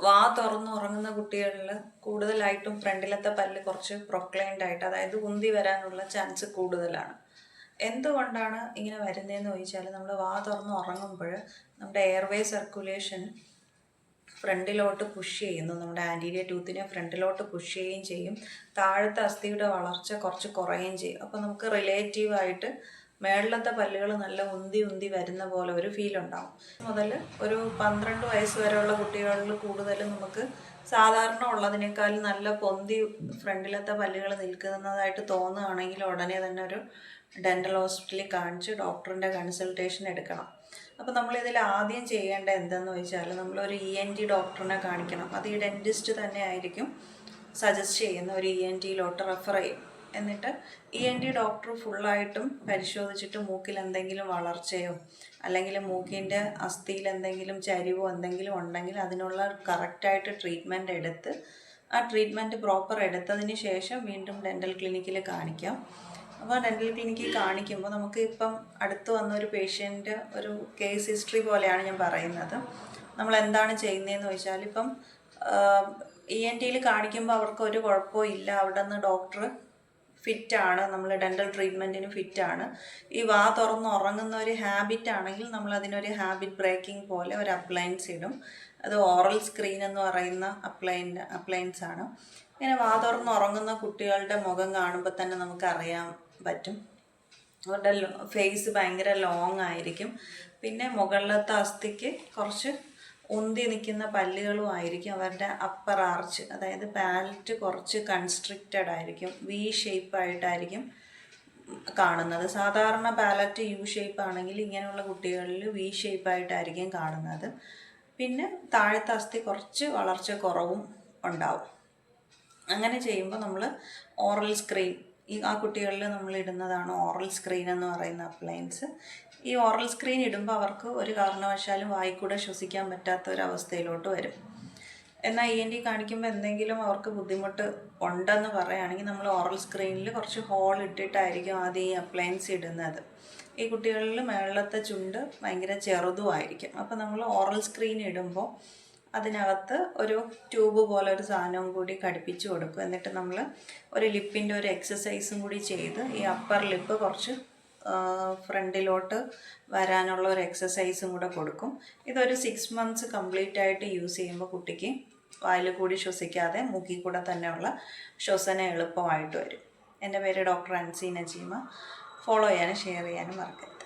വാ തുറന്നുറങ്ങുന്ന കുട്ടികളിൽ കൂടുതലായിട്ടും ഫ്രണ്ടിലത്തെ പല്ല് കുറച്ച് പ്രൊക്ലൈൻഡ് ആയിട്ട്, അതായത് ഉന്തി വരാനുള്ള ചാൻസ് കൂടുതലാണ്. എന്തുകൊണ്ടാണ് ഇങ്ങനെ വരുന്നതെന്ന് ചോദിച്ചാൽ, നമ്മൾ വാ തുറന്ന് ഉറങ്ങുമ്പോൾ നമ്മുടെ എയർവേ സർക്കുലേഷൻ ഫ്രണ്ടിലോട്ട് പുഷ് ചെയ്യുന്നു. നമ്മുടെ ആൻറ്റീരിയർ ടൂത്തിനെ ഫ്രണ്ടിലോട്ട് പുഷ് ചെയ്യുകയും ചെയ്യും. താഴത്തെ അസ്ഥിയുടെ വളർച്ച കുറച്ച് കുറയുകയും ചെയ്യും. അപ്പോൾ നമുക്ക് റിലേറ്റീവായിട്ട് മേളിലത്തെ പല്ലുകൾ നല്ല ഉന്തി വരുന്ന പോലെ ഒരു ഫീൽ ഉണ്ടാവും. മുതൽ ഒരു 12 വയസ്സ് വരെയുള്ള കുട്ടികളിൽ കൂടുതലും നമുക്ക് സാധാരണ ഉള്ളതിനേക്കാൾ നല്ല പൊന്തി ഫ്രണ്ടിലത്തെ പല്ലുകൾ നിൽക്കുന്നതായിട്ട് തോന്നുകയാണെങ്കിൽ ഉടനെ തന്നെ ഒരു ഡെൻ്റൽ ഹോസ്പിറ്റലിൽ കാണിച്ച് ഡോക്ടറിൻ്റെ കൺസൾട്ടേഷൻ എടുക്കണം. അപ്പോൾ നമ്മളിതിൽ ആദ്യം ചെയ്യേണ്ട എന്തെന്ന് വെച്ചാൽ, നമ്മളൊരു ENT ഡോക്ടറിനെ കാണിക്കണം. അത് ഈ ഡെൻറ്റിസ്റ്റ് തന്നെ ആയിരിക്കും സജസ്റ്റ് ചെയ്യുന്ന ഒരു ENTയിലോട്ട് റെഫർ ചെയ്യും. എന്നിട്ട് ENT ഡോക്ടർ ഫുള്ളായിട്ടും പരിശോധിച്ചിട്ട് മൂക്കിൽ എന്തെങ്കിലും വളർച്ചയോ അല്ലെങ്കിൽ മൂക്കിൻ്റെ അസ്ഥിയിൽ എന്തെങ്കിലും ചരിവോ എന്തെങ്കിലും ഉണ്ടെങ്കിൽ അതിനുള്ള കറക്റ്റായിട്ട് ട്രീറ്റ്മെൻറ്റ് എടുത്ത് ആ ട്രീറ്റ്മെൻറ്റ് പ്രോപ്പർ എടുത്തതിന് ശേഷം വീണ്ടും ഡെൻ്റൽ ക്ലിനിക്കിൽ കാണിക്കാം. അപ്പോൾ ഡെൻ്റൽ ക്ലിനിക്കിൽ കാണിക്കുമ്പോൾ നമുക്ക് ഇപ്പം അടുത്ത് വന്നൊരു പേഷ്യൻ്റ് ഒരു കേസ് ഹിസ്റ്ററി പോലെയാണ് ഞാൻ പറയുന്നത്. നമ്മൾ എന്താണ് ചെയ്യുന്നതെന്ന് വെച്ചാൽ, ഇപ്പം ENTയിൽ കാണിക്കുമ്പോൾ അവർക്ക് ഒരു കുഴപ്പവും ഇല്ല, അവിടെ നിന്ന് ഡോക്ടർ ഫിറ്റാണ്, നമ്മൾ ഡെൻ്റൽ ട്രീറ്റ്മെൻറ്റിന് ഫിറ്റാണ്. ഈ വാ തുറന്ന് ഉറങ്ങുന്ന ഒരു ഹാബിറ്റ് ആണെങ്കിൽ നമ്മൾ അതിനൊരു ഹാബിറ്റ് ബ്രേക്കിംഗ് പോലെ ഒരു അപ്ലയൻസ് ഇടും. അത് ഓറൽ സ്ക്രീൻ എന്ന് പറയുന്ന അപ്ലയൻസ് ആണ്. ഇങ്ങനെ വാ തുറന്ന് ഉറങ്ങുന്ന കുട്ടികളുടെ മുഖം കാണുമ്പോൾ തന്നെ നമുക്കറിയാൻ പറ്റും. അവരുടെ ഫേസ് ഭയങ്കര ലോങ് ആയിരിക്കും. പിന്നെ മുകളിലത്തെ അസ്ഥിക്ക് കുറച്ച് ഉന്തി നിൽക്കുന്ന പല്ലുകളും ആയിരിക്കും. അവരുടെ അപ്പർ ആർച്ച്, അതായത് പാലറ്റ് കുറച്ച് കൺസ്ട്രിക്റ്റഡ് ആയിരിക്കും, V ഷേപ്പായിട്ടായിരിക്കും കാണുന്നത്. സാധാരണ പാലറ്റ് U ഷേപ്പ് ആണെങ്കിൽ ഇങ്ങനെയുള്ള കുട്ടികളിൽ V ഷേപ്പായിട്ടായിരിക്കും കാണുന്നത്. പിന്നെ താഴത്തെ അസ്ഥി കുറച്ച് വളർച്ച കുറവും ഉണ്ടാവും. അങ്ങനെ ചെയ്യുമ്പോൾ നമ്മൾ ഓറൽ സ്ക്രീൻ, ആ കുട്ടികളിൽ നമ്മൾ ഇടുന്നതാണ് ഓറൽ സ്ക്രീൻ എന്ന് പറയുന്ന അപ്ലയൻസ്. ഈ ഓറൽ സ്ക്രീൻ ഇടുമ്പോൾ അവർക്ക് ഒരു കാരണവശാലും വായിക്കൂടെ ശ്വസിക്കാൻ പറ്റാത്ത ഒരവസ്ഥയിലോട്ട് വരും. എന്നാൽ ENT കാണിക്കുമ്പോൾ എന്തെങ്കിലും അവർക്ക് ബുദ്ധിമുട്ട് ഉണ്ടെന്ന് പറയുകയാണെങ്കിൽ നമ്മൾ ഓറൽ സ്ക്രീനിൽ കുറച്ച് ഹോൾ ഇട്ടിട്ടായിരിക്കും ആദ്യം ഈ അപ്ലയൻസ് ഇടുന്നത്. ഈ കുട്ടികളിൽ മേളത്തെ ചുണ്ട് ഭയങ്കര ചെറുതുമായിരിക്കും. അപ്പോൾ നമ്മൾ ഓറൽ സ്ക്രീൻ ഇടുമ്പോൾ അതിനകത്ത് ഒരു ട്യൂബ് പോലെ ഒരു സാധനവും കൂടി ഘടിപ്പിച്ച് കൊടുക്കും. എന്നിട്ട് നമ്മൾ ഒരു ലിപ്പിൻ്റെ ഒരു എക്സസൈസും കൂടി ചെയ്ത് ഈ അപ്പർ ലിപ്പ് കുറച്ച് ഫ്രണ്ടിലോട്ട് വരാനുള്ള ഒരു എക്സസൈസും കൂടെ കൊടുക്കും. ഇതൊരു 6 months കംപ്ലീറ്റ് ആയിട്ട് യൂസ് ചെയ്യുമ്പോൾ കുട്ടിക്ക് വായിൽ കൂടി ശ്വസിക്കാതെ മൂക്കിൽ കൂടെ തന്നെയുള്ള ശ്വസനം എളുപ്പമായിട്ട് വരും. എൻ്റെ പേര് ഡോക്ടർ അൻസി നജീമ. ഫോളോ ചെയ്യാനും ഷെയർ ചെയ്യാനും മറക്കരുത്.